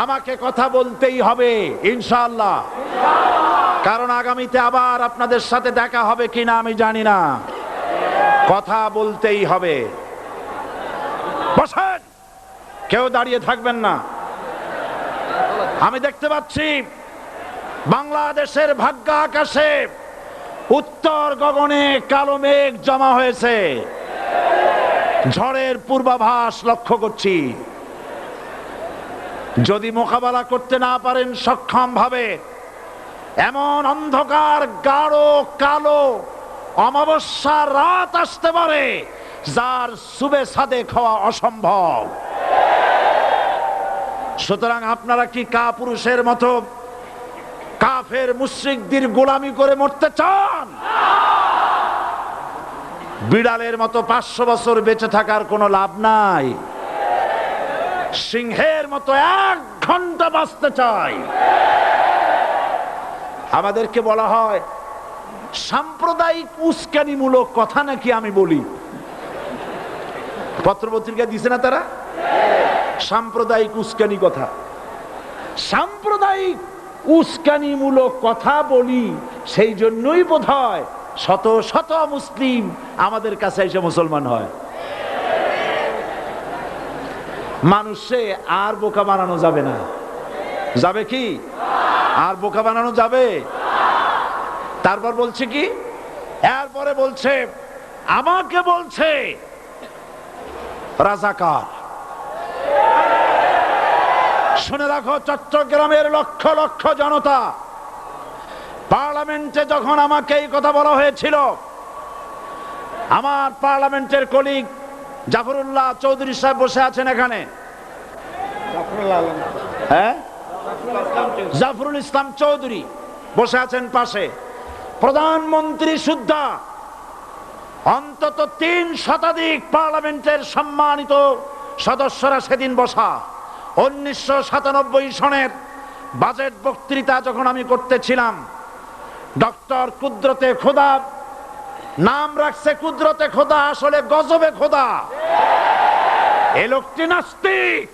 আমাকে কথা বলতেই হবে ইনশাআল্লাহ, কারণ আগামীতে আবার আপনাদের সাথে দেখা হবে কিনা আমি জানি না। কথা বলতেই হবে। বসেন, কেউ দাঁড়িয়ে থাকবেন না। আমি দেখতে পাচ্ছি বাংলাদেশের ভাগ্য আকাশে উত্তর গগনে কালো মেঘ জমা হয়েছে, ঝড়ের পূর্বাভাস লক্ষ্য করছি। যদি মোকাবেলা করতে না পারেন সক্ষম ভাবে, এমন অন্ধকার গাঢ় কালো অমাবস্যার রাত আসতে পারে যার সুবে সাদেক হওয়া অসম্ভব। সুতরাং আপনারা কি কাপুরুষের মতো কাফের মুশরিকদের গোলামি করে মরতে চান? বিড়ালের মতো 500 বছর বেঁচে থাকার কোনো লাভ নাই। সিংহের মতো 1 ঘন্টা বাঁচতে চাই। আমাদেরকে বলা হয় সাম্প্রদায়িক উস্কানিমূলক কথা নাকি আমি বলি। পত্রপত্রিকা দিছে না তারা? সাম্প্রদায়িক উস্কানি কথা, সাম্প্রদায়িক উস্কানিমূলক কথা বলি। সেই জন্যই বোধহয় শত শত মুসলিম আমাদের কাছে এসে মুসলমান হয়। মানুষে আর বোকা বানানো যাবে না। যাবে কি? আর বোকা বানানো যাবে? তারপর বলছে কি? এরপরে বলছে আমাকে বলছে রাজাকার। শুনে রাখো চট্টগ্রামের লক্ষ লক্ষ জনতা, পার্লামেন্টে যখন আমাকে এই কথা বলা হয়েছিল, আমার পার্লামেন্টের কলিগ জাফরুল্লাহ চৌধুরী সাহেব বসে আছেন এখানে। হ্যাঁ, জাফরুল ইসলাম চৌধুরী বসে আছেন পাশে। প্রধানমন্ত্রী সুদ্ধা, অন্তত 3 শতাধিক পার্লামেন্টের সম্মানিত সদস্যরা সেদিন বসা। 1997 সনের বাজেট বক্তৃতা যখন আমি করতেছিলাম, ডক্টর কুদরতে খোদা, নাম রাখছে কুদরতে খোদা, আসলে গজবে খোদা। এই লোকটি নাস্তিক,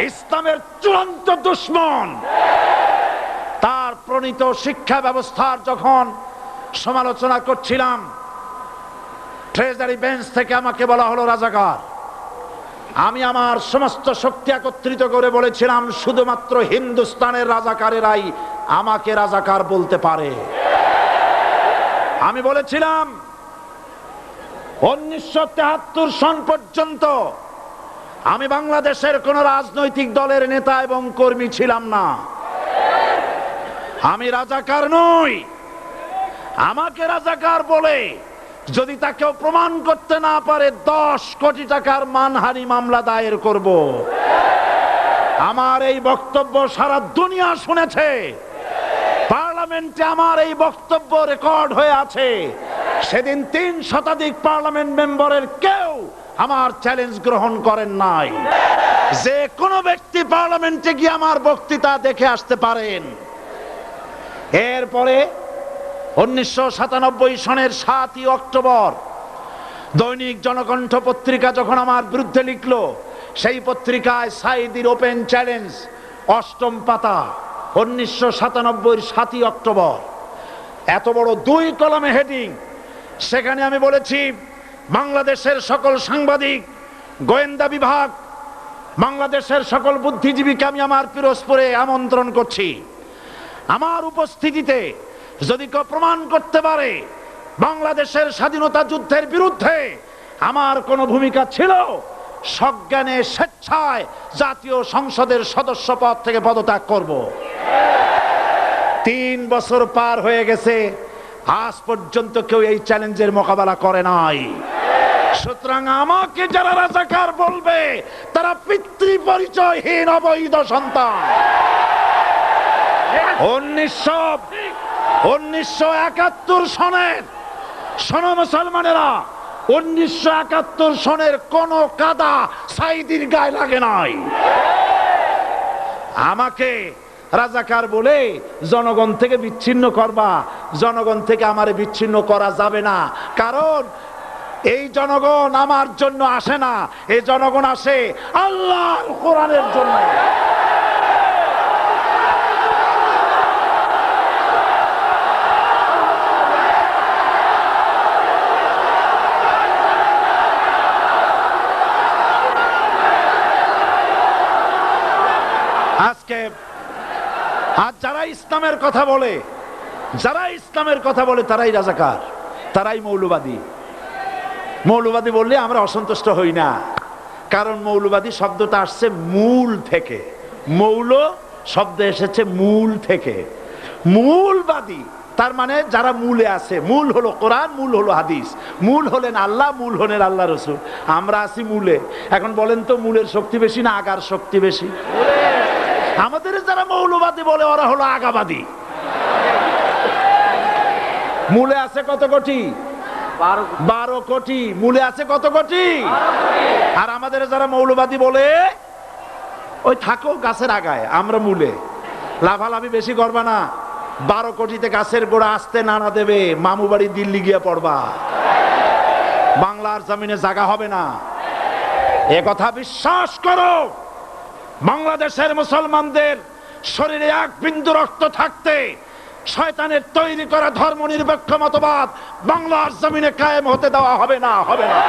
ইসলামের চূড়ান্ত দুশমন। তার প্রণীত শিক্ষা ব্যবস্থার যখন সমালোচনা করছিলাম, ট্রেজারি বেঞ্চ থেকে আমাকে বলা হলো রাজাকার। আমি আমার সমস্ত শক্তি একত্রিত করে বলেছিলাম শুধুমাত্র হিন্দুস্তানের রাজাকারেরাই আমাকে রাজাকার বলতে পারে। আমি বলেছিলাম 1973 সন পর্যন্ত আমি বাংলাদেশের কোন রাজনৈতিক দলের নেতা এবং কর্মী ছিলাম না। আমি রাজাকার নই। আমাকে রাজাকার বলে যদি তাকেও প্রমাণ করতে না পারে 10 কোটি টাকার মানহানি মামলা দায়ের করব। আমার এই বক্তব্য সারা দুনিয়া শুনেছে। পার্লামেন্টে আমার এই বক্তব্য রেকর্ড হয়ে আছে। সেদিন 3 শতাধিক পার্লামেন্ট মেম্বারের কেউ আমার চ্যালেঞ্জ গ্রহণ করেন নাই। যে কোনো ব্যক্তি পার্লামেন্টে গিয়ে আমার বক্তৃতা দেখে আসতে পারেন। এরপরে 1997 সনের 7ই অক্টোবর দৈনিক জনকণ্ঠ পত্রিকা যখন আমার বিরুদ্ধে লিখলো, সেই পত্রিকায় সাইদির ওপেন চ্যালেঞ্জ 8ম পাতা, 1997 7ই অক্টোবর, এত বড় 2 কলামে হেডিং। সেখানে আমি বলেছি বাংলাদেশের সকল সাংবাদিক, গোয়েন্দা বিভাগ, বাংলাদেশের সকল বুদ্ধিজীবীকে আমি আমার পিরোজপুরে আমন্ত্রণ করছি। আমার উপস্থিতিতে যদি কেউ প্রমাণ করতে পারে বাংলাদেশের স্বাধীনতা যুদ্ধের বিরুদ্ধে আমার কোনো ভূমিকা ছিল, সজ্ঞানে স্বেচ্ছায় জাতীয় সংসদের সদস্য পদ থেকে পদত্যাগ করব। 3 বছর পার হয়ে গেছে, আজ পর্যন্ত কেউ এই চ্যালেঞ্জের মোকাবেলা করে নাই। সুতরাং আমাকে যারা রাজাকার বলবে তারা পিতৃ পরিচয়হীন অবৈধ সন্তান। 1971 সনের, শোনো মুসলমানেরা, 1971 সনের কোন কাদা সাইদির গায়ে লাগে নাই। আমাকে রাজাকার বলে জনগণ থেকে বিচ্ছিন্ন করবা, জনগণ থেকে আমারে বিচ্ছিন্ন করা যাবে না। কারণ এই জনগণ আমার জন্য আসে না, এই জনগণ আসে আল্লাহর কোরআনের জন্য। আজকে আর যারা ইসলামের কথা বলে, যারা ইসলামের কথা বলে তারাই রাজাকার, তারাই মৌলবাদী। মৌলবাদী বললে আমরা অসন্তুষ্ট হই না, কারণ মৌলবাদী শব্দটা আসছে মূল থেকে। মৌল শব্দ এসেছে মূল থেকে। মূলবাদী তার মানে যারা মূলে আছে। মূল হলো কোরআন, মূল হলো হাদিস, মূল হলেন আল্লাহ, মূল হলেন আল্লাহ রসুল। আমরা আছি মূলে। এখন বলেন তো মূলের শক্তি বেশি না আগার শক্তি বেশি? আমাদের যারা মৌলবাদী বলে ওরা হলো আগাবাদী। মূলে আছে কত কোটি? 12 কোটি। মূলে আছে কত কোটি? আর আমাদের যারা মৌলবাদী বলে ওই থাকো গাছের আগায়, আমরা মূলে। লাভালাভি বেশি করবা না, 12 কোটিতে গাছের গোড়া আসতে নাড়া দেবে, মামু বাড়ি দিল্লি গিয়ে পড়বা, বাংলার জমিনে জায়গা হবে না। এ কথা বিশ্বাস করো। বাংলাদেশের মুসলমানদের শরীরে এক বিন্দু রক্ত থাকতে শয়তানের তৈরি করা ধর্মনিরপেক্ষ মতবাদ বাংলার জমিনে কায়েম হতে দেওয়া হবে না, হবে না।